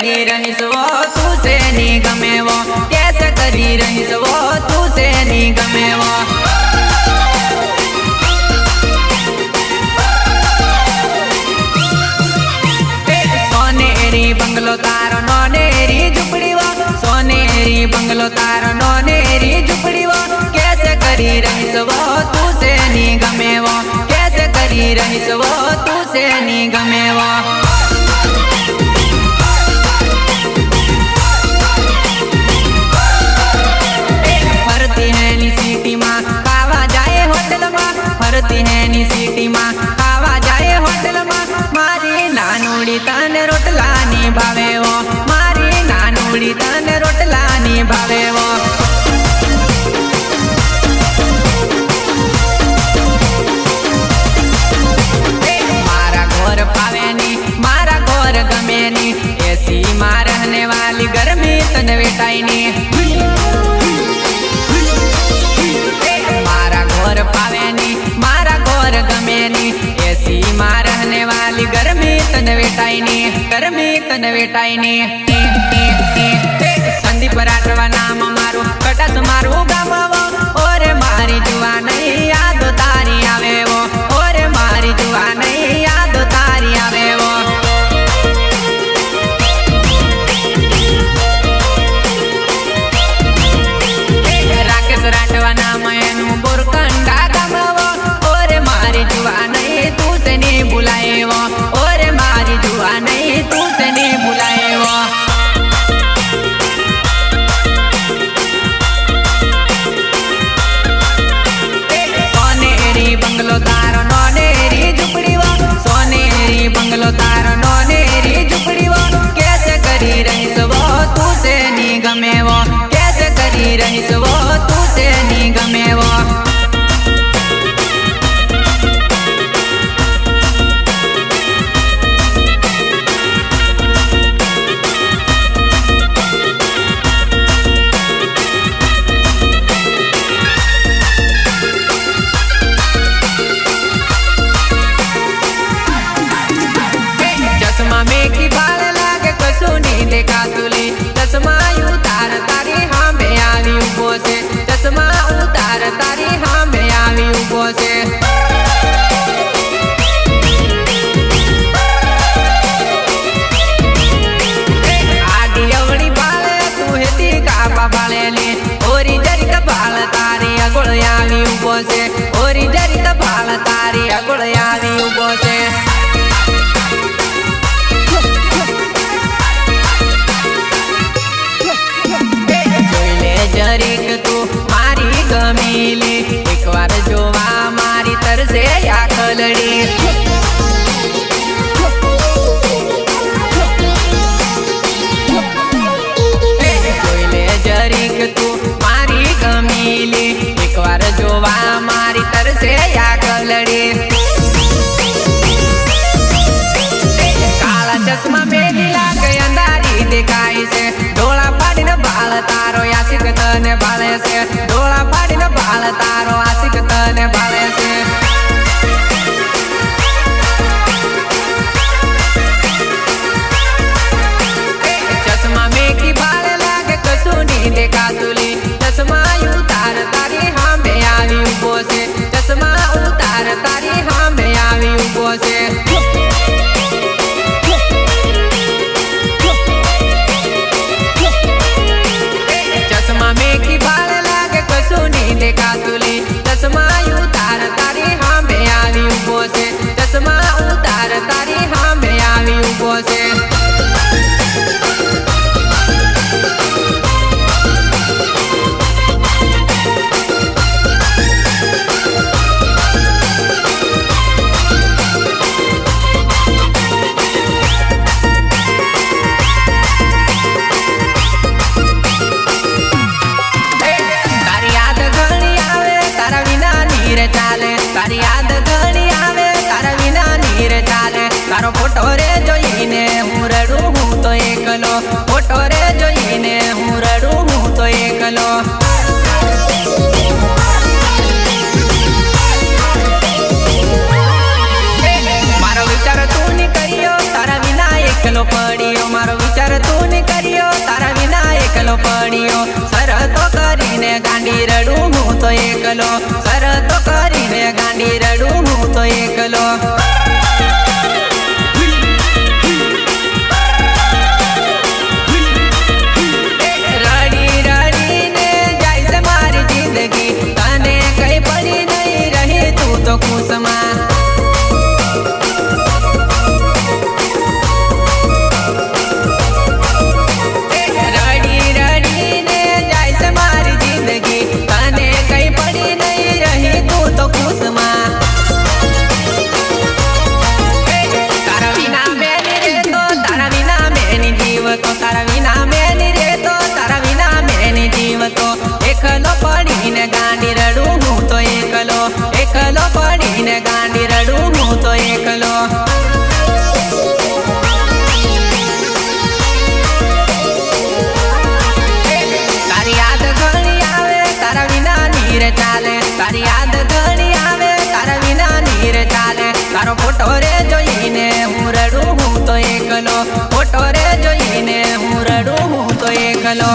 करी रहीस वो तू से नी गमे वो, कैसे करी रहीस वो तू से नी गमे वो। सोनेरी बंगलो तारो नोनेरी झुपड़ी वो, सोनेरी बंगलो तारो नोनेरी झुपड़ी वो, कैसे करी रहीस वो तू से नी गमे वो, कैसे करी रहीस वो तू से नी गमे वो। फरती है नी सिटी मां खावा जाए होटल मां, फरती है नी सिटी मां खावा जाए होटल मां, मारी नानुड़ी तने रोटला नी भावे वो, मारी नानुड़ी तने रोटला नी भावे वो। मारा घोर पावे नी मारा घोर गमे नी, एसी मां रहने वाली गर्मी तन वेटाई नी। मारा घोर पावे नी मारा घोर गमे नी, एसी मां रहने वाली गर्मी तन वेटाई नी, गर्मी तन वेटाई नी। संदीप राठवा नाम मारू कटास मारू गाम वो, और मारी जुआ नहीं याद तारी आवे वो, और मारी जुआ नहीं याद तारी आवे वो। राकेश राठवा नाम एनु बोरकंडा गाम वो, और मारी जुआ नहीं तू से नहीं बुलाए वो, और मारी जुआ नहीं तू से नहीं बुलाए वो। सोनेरी बंगलो तारो नोनेरी झुपड़ी वो, सोनेरी बंगलो तारो नोनेरी झुपड़ी वो, कैसे करी रहीस वो तू से नी गमे वो, कैसे करी रहीस वो तू से नी गमे वो। चश्मा में की बाल लागे कसू नी देखा तुली, चश्मा उतार तारी हाँ में आवी उबो से, चश्मा उतार तारी हाँ में आवी उबो से। आगी अवड़ी बाल तू हेती कापा बालेली, ओरी जरी का बाल तारी अगुड़ आवी उबो से, ओरी जरी का बाल तारी अगुड़ आवी उबो से। जरीक तू मारी गमीली, एक बार जोवा मारी तरसे या खलड़ी। जोइले जरीक तू मारी गमीली, एक बार जोवा मारी तरसे या खलड़ी। काला चश्मा में गिला के अंधारी दिखाई से, डोला पाड़ी न बाल तारो आशिक तने बाले से, डोला पाड़ी न बाल तारो आशिक तने बाले से। चश्मा में की बाल लागे कसू नी देखा तुली, चश्मा उतार तारी हाँ में आवी उबो से, चश्मा उतार तारी हाँ में आवी उबो से। चश्मा में की बाल लागे कसू नी देखा तुली, चश्मा उतार तारी हाँ में आवी उबो से, चश्मा उतार तारी हाँ में आवी उबो से। तारी याद घणी आवे तारा विना नीर चाले, तारो फोटो रे जोईने हूँ रडू हूँ तो एकलो, फोटो रे जोईने हूँ रडू हूँ तो एकलो। मारो विचार तू नी करियो तारा विना एकलो पड़ी, પડ્યો મારો વિચાર તું ને કર્યો તારા વિના એકલો પડ્યો શરતો કરીને ગાંડી રડું હું તો એકલો શરતો કરીને ગાંડી રડું હું તો એકલો તારા વિના મેં ની રેતો તારા વિના મેં ની જીવતો એકલો પડીને ગાંડી રડું હું તો એકલો એકલો પડીને ગાંડી રડું હું તો એકલો તારી યાદ ઘણી આવે તારા વિના નીર ચાલે તારી યાદ ઘણી આવે તારા વિના નીર ચાલે તારો ફોટો રે જોઈને હું રડું હું તો એકલો ફોટો રે જોઈને હું રડું હું તો એકલો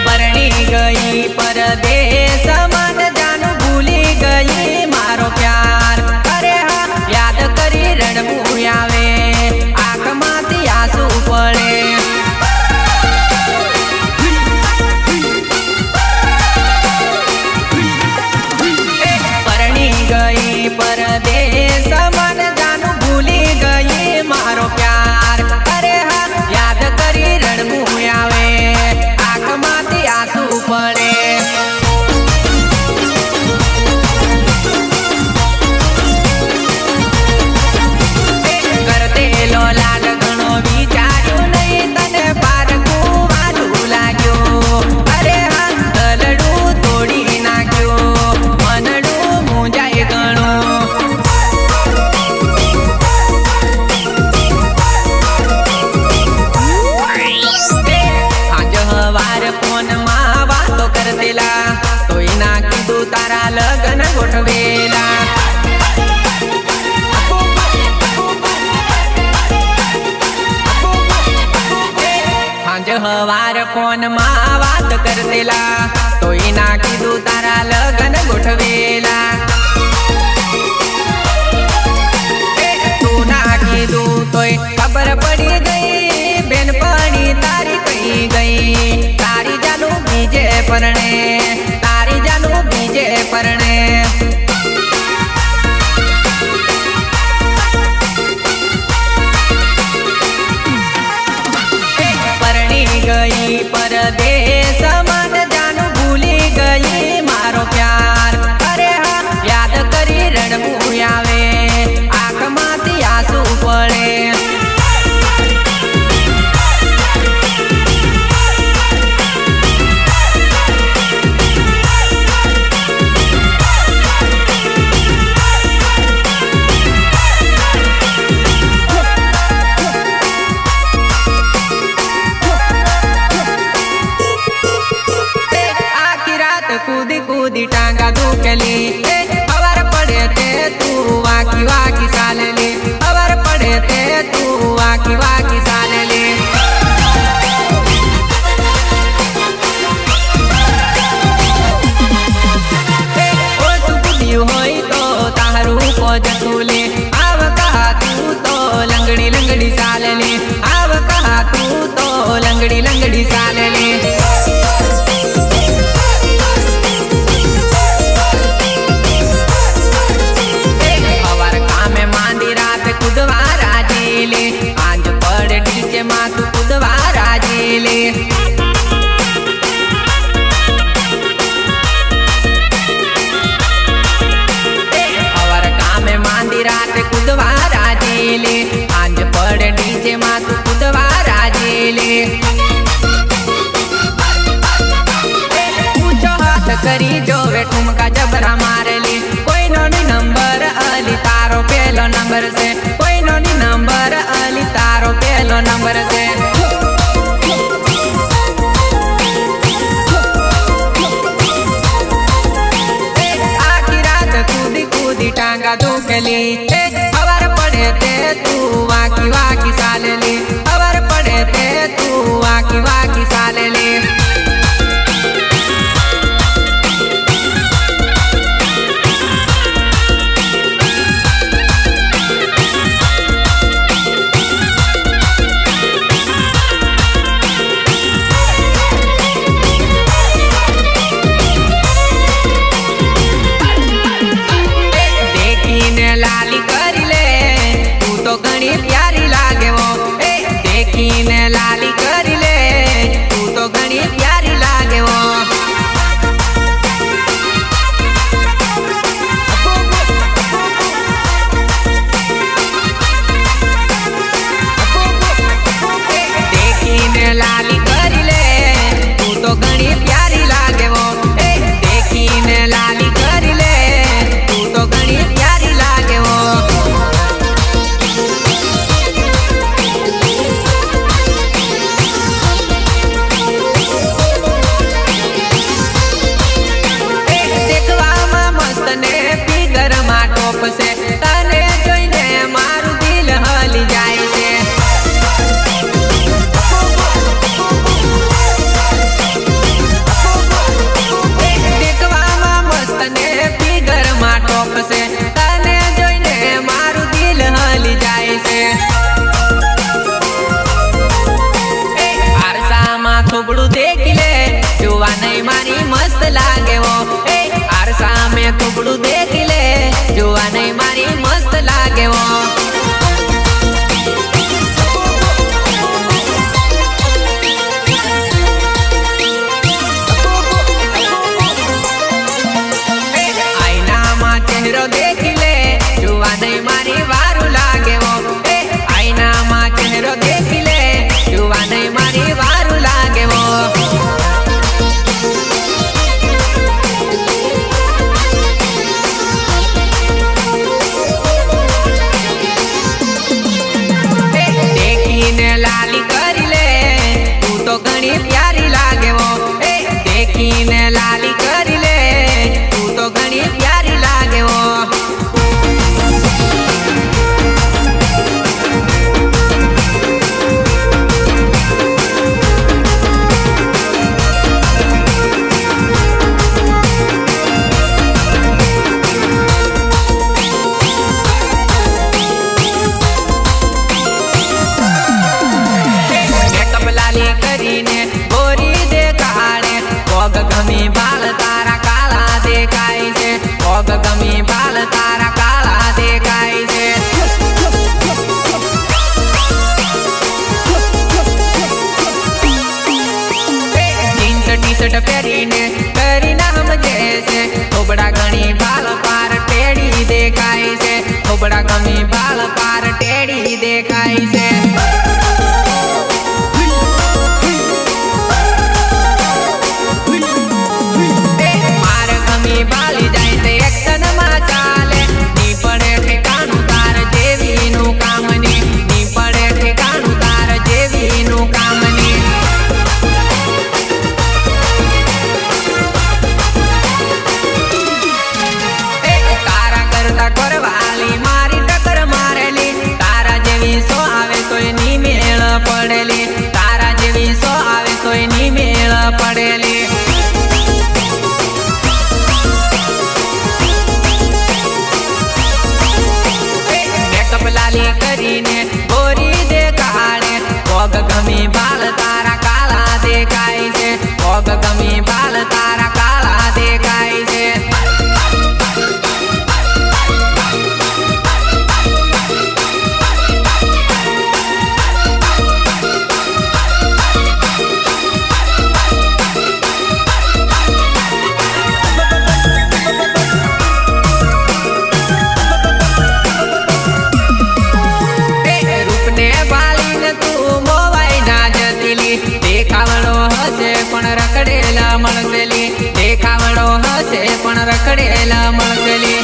પરણી ગઈ પરદેશ મન જાનું ભૂલી ગઈ મારો પ્યાર અરે હા યાદ કરી રડવું આવે આંખમાંથી આંસુ પડે પરણી ગઈ પરદેશ મન જાનું ભૂલી ગઈ મારો પ્યાર અરે હા યાદ કરી રડવું આવે આંખમાંથી આંસુ પડે તારા લગન ગોઠવેલા સાંજ હવાર ફોન માં વાત કરતેલા તોય ના કીધું તારા લગન ગોઠવેલા તું ના કીધું તોય ખબર પડી ગઈ બેનપણી તારી કઈ ગઈ તારી જાનું બીજે પરણે બીજે પરણે પરણી ગઈ પરદેશ મન જાનું ભૂલી ગઈ મારો પ્યાર અરે હા યાદ કરી રડવું આવે આંખમાંથી આંસુ પડે કૂદી કૂદી ટાંગા દુખેલી ખબર પડે તે તું વાકી વાકી ચાલેલી ખબર પડે તે તું વાકી વાકી ચાલેલી ઓછું કૂદ્યું હોય તો તારું પોજતું લે આવ કહા તું તો લંગડી લંગડી ચાલેલી આવ કહા તું તો લંગડી લંગડી ચાલેલી કુદવા રાજેલે આંજ પડ ડીજે માં તું કુદવા રાજેલે અવર કામે માંડી રાત मुकली खबर पड़े ते तू वाकी वाकी सालली खबर पड़े ते तू वाकी वाकी सालली लाली करी ले तू तो घनी प्यारी लागे वो देखीने लाली करी ले तू तो घनी प्यारी लागे वो देखीने लाली करी ले तू तो घनी प्यारी लागे वो देखीने लाली करी ले तू तो घनी प्यारी लागे वो देखवामा मस्त ने फिगर मा टॉप से तने जोईने मारू दिल हली जाय छे देखवामा मस्त ने फिगर मा टॉप से तने जोईने मारू दिल हली जाय छे आरसा थोबड़ू देख ले जुवा नहीं मारी मस्त लागे वो आरसा में थोबड़ू देख ले जुवा नहीं मारी मस्त लागे वो आईना मा चेहरो देख ले जुवा नहीं मारी वारू लागे वो आईना मा चेहरो देख ले जुवा नहीं मारी वारू लागे वो देखीने लाली करी ले तू तो घनी प्यारी लागे वो देखीने लाली करी ले तू तो घनी प्यारी लागे वो लाली करीने गोरी देखाड़े पग गमी बाल तारा काला देखाय छे पग गमी बाल तारा काला देखाय छे जीन्स टी शर्ट पहरीने करीना हम जैसे थोबड़ा घनी बाल पार टेढ़ी देखाय छे थोबड़ा गमी बाल पार टेढ़ी देखाय छे बाली जाए ते एक्शन मा चाले नी पड़े ठिकाणु तार जेवी नु कामनी नी पड़े ठिकाणु तार जेवी नु कामनी तारा करता करवाली मारी टक्कर मारेली तारा जेवी सो आवे तोय नी मेळ पड़ेली तारा जेवी सो आवे तोय नी मेळ पड़ेली लाली करीने गोरी देखाड़े पग गमी बाल तारा काला देखाय छे पग गमी बाल तारा काला देखाय छे देखावड़ो हसे पण रखड़ेला मळसेली देखावड़ो हसे पण रखड़ेला मळसेली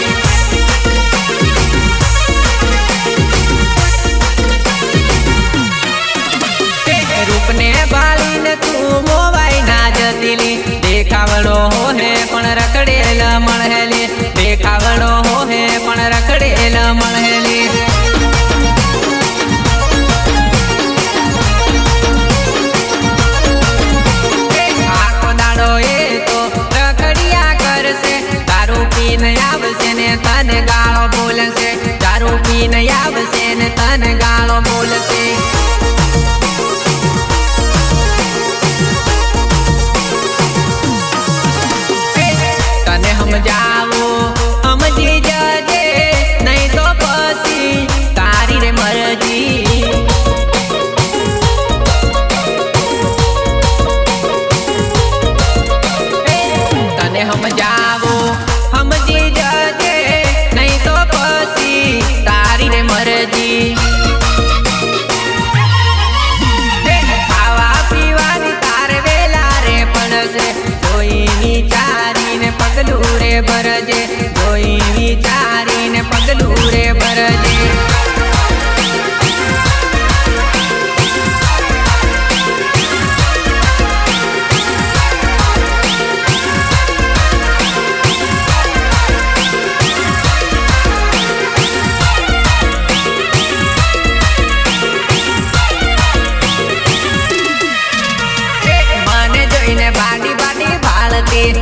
रूपने बालीने तू मोवाई ना जतीली देखावड़ो हो है पण रखड़ेला मळहेली देखावड़ो हो है पण रखड़ेला ન મળેલી આખો દાડો એ તો રખડિયા કરશે દારૂ પીને આવશે ને તને ગાળો બોલશે દારૂ પીને આવશે ને તને ગાળો બોલશે તને સમજાવો સમજી જજે નહીં તો પછી તારી રે મરજી તને સમજાવો સમજી જજે નહીં તો પછી તારી રે મરજી ખાવા પીવાની તારે વેલા રે પડશે જોઈ વિચારીને પગલું રે ભરજે જોઈ વિચારીને પગલું રે ભરજે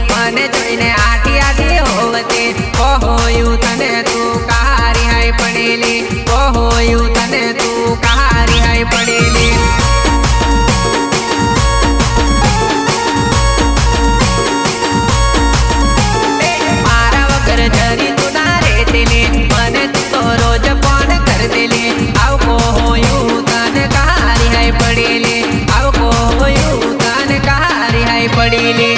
મને જોઈને આટી આટી હોવતી કોહોયું તને તું કારી હાઈ પડેલી કોહોયું તને તું કારી હાઈ પડેલી મારા વગર જરી તું ના રેતેલી મને તું તો રોજ ફોન કરતેલી આવ કોહોયું તને કારી હાઈ પડેલી આવ કોહોયું તને કારી હાઈ પડેલી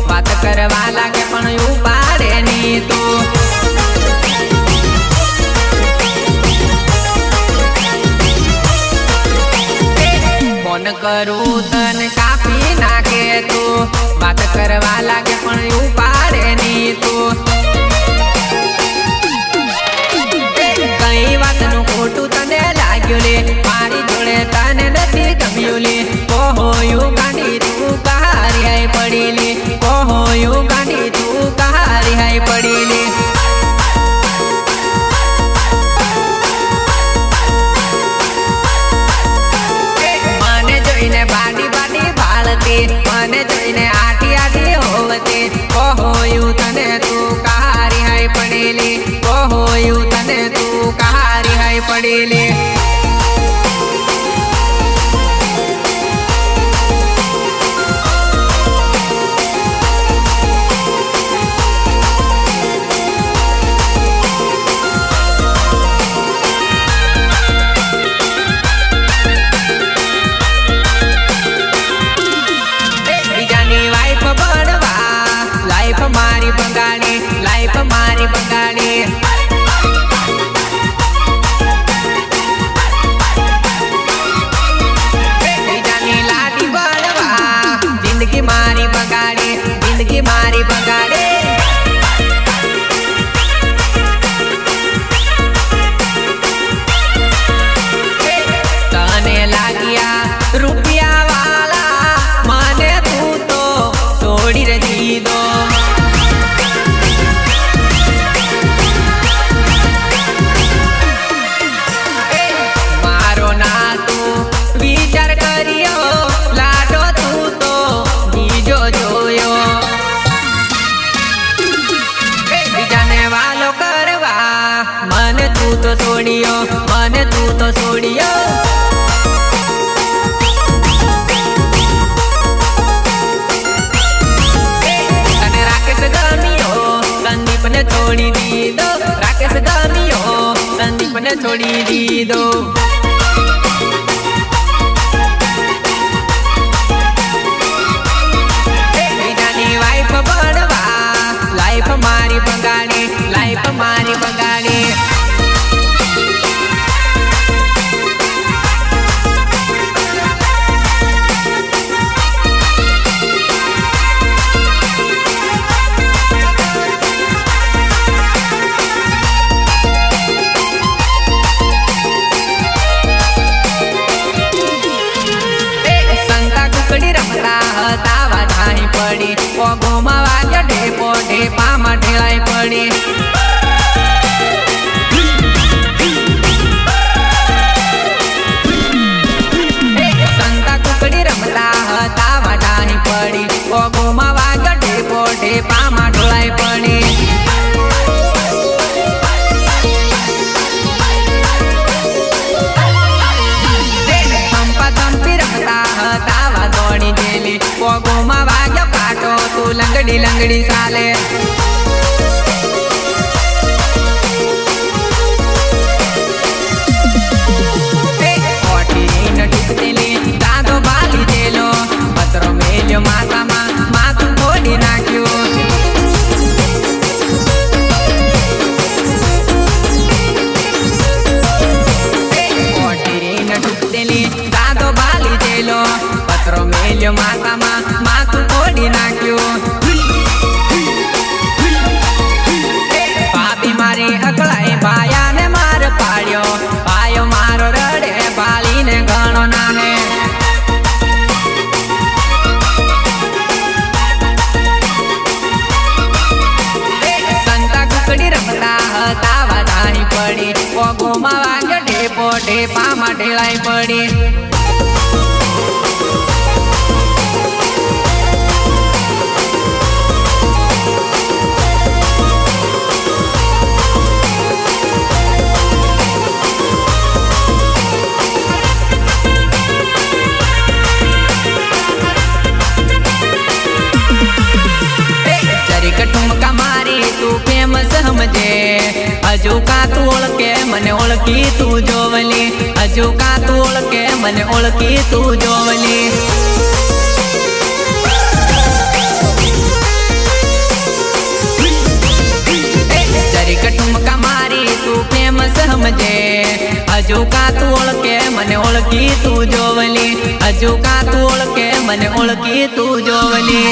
વાત કરવા લાગે પણ ઉપાડે ની તું ફોન કરું તને કાપી નાખે તું વાત કરવા લાગે પણ ઉપાડે ની તું કઈ વાતનું ખોટું તને લાગ્યું લે મારી જોડે તને નથી ગમ્યું લે કોહોયું ગાંડી તું કહારી હાઈ પડેલી કોહોયું ગાંડી તું કહારી હાઈ પડેલી મને જોઈને બાડી બાડી ભાળતી મને જોઈને આટી આટી હોવતી કોહોયું તને તું કહારી હાઈ પડેલી કોહોયું તને તું કહારી હાઈ પડેલી મારી બગાડી લાઈફ મારી બગાડી બીજાની લાડી બળવા જિંદગી મારી બગાડી જિંદગી મારી બગાડી તને લાગ્યા રૂપિયા વાળા મને તું તો છોડી રે દીધો મને તું તો છોડ્યો અને રાકેશ ગમ્યો સંદીપ ને છોડી દીધો રાકેશ ગમ્યો સંદીપ ને છોડી દીધો બીજાની વાઈફ બનવા લાઈફ મારી બગાડી લાઈફ મારી બગાડી પડી પગોમાં વાગ્યો ઢેપો ઢેપામાં ઢેલાઈ પડી સંતા કુકડી રમતા હતા વાટાની પડી પગોમાં વાગ્યો ઢેપો ઢેપામાં ઢોળાઈ પડી પગોમાં વાગ્યો કાંટો તું લંગડી લંગડી ચાલે દાદો બાલી દેલો પતરો મેલ્યો માથામાં માથું ફોડી નાખ્યું દાદો બાલી દેલો પતરો મેલ્યો માથામાં માથું ફોડી નાખ્યું ભાભી મારી અકળાઈ ભાયાને માર પાડ્યો ભાયો મારો રડે ભાલીને ઘણો નાને સંતા કુકડી રમતા હતા વાધાણી પડી પગોમાં વાગ્યો ઢેપો ઢેપામાં ઢેલાઈ પડી ठुमका मारी तू फेमस समझे हजू का तू ओळखे मने ओळखी तू जोवली हजू का तू ओळखे मने ओळखी तू जोवली जरीक ठुमका मारी तू फेमस समझे हजू का तू ओळखे मने ओळखी तू जोवली हजू का तू ओळखे मने ओळखी तू जोवली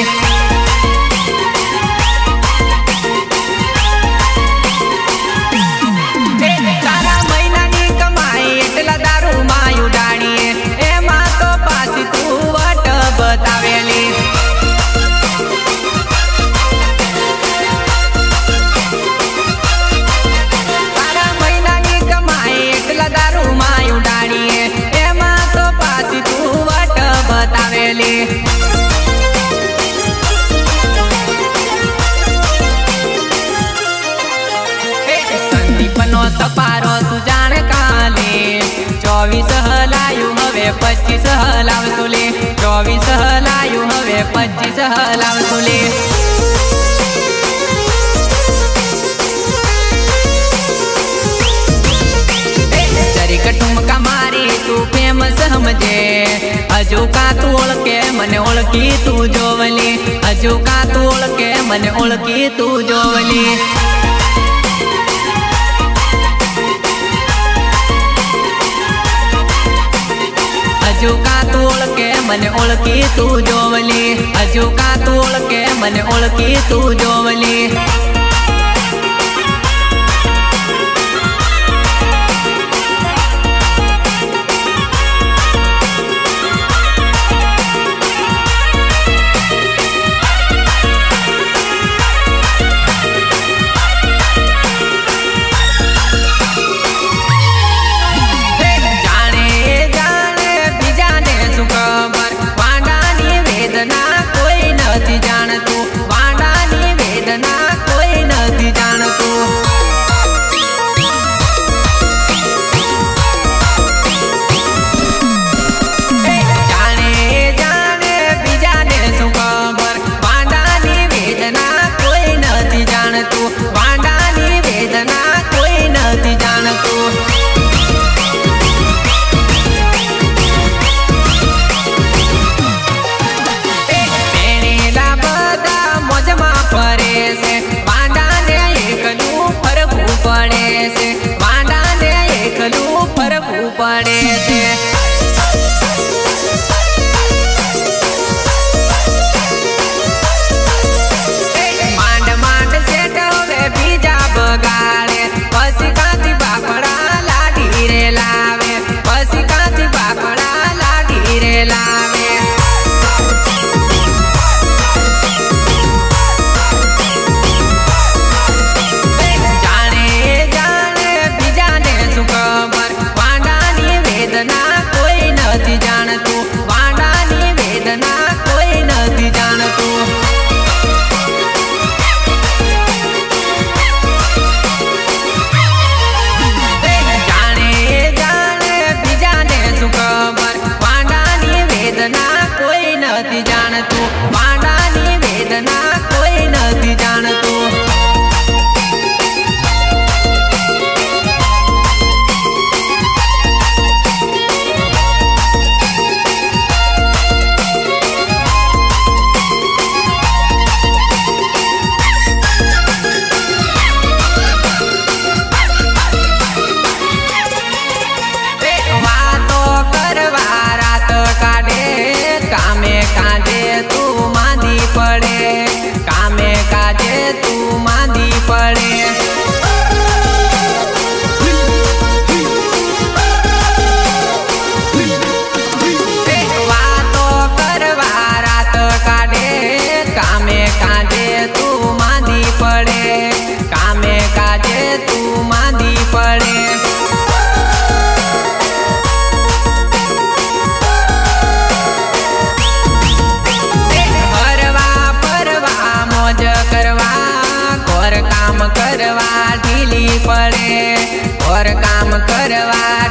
तपारो तू जान काले 24 हलायु हवे 25 हलावसुले 24 हलायु हवे 25 हलावसुले जरीक ठुमका मारी तू फेमस समझे हजू का तू ओळखे मने ओळखी तू जोवली हजू का तू ओळखे मने ओळखी तू जोवली हजू का तू ओळखे मने ओळखी तू जोवली हजू का तू ओळखे मने ओळखी तू जोवली कोई કરવા ઢીલી પડે, ઘર કામ કરવા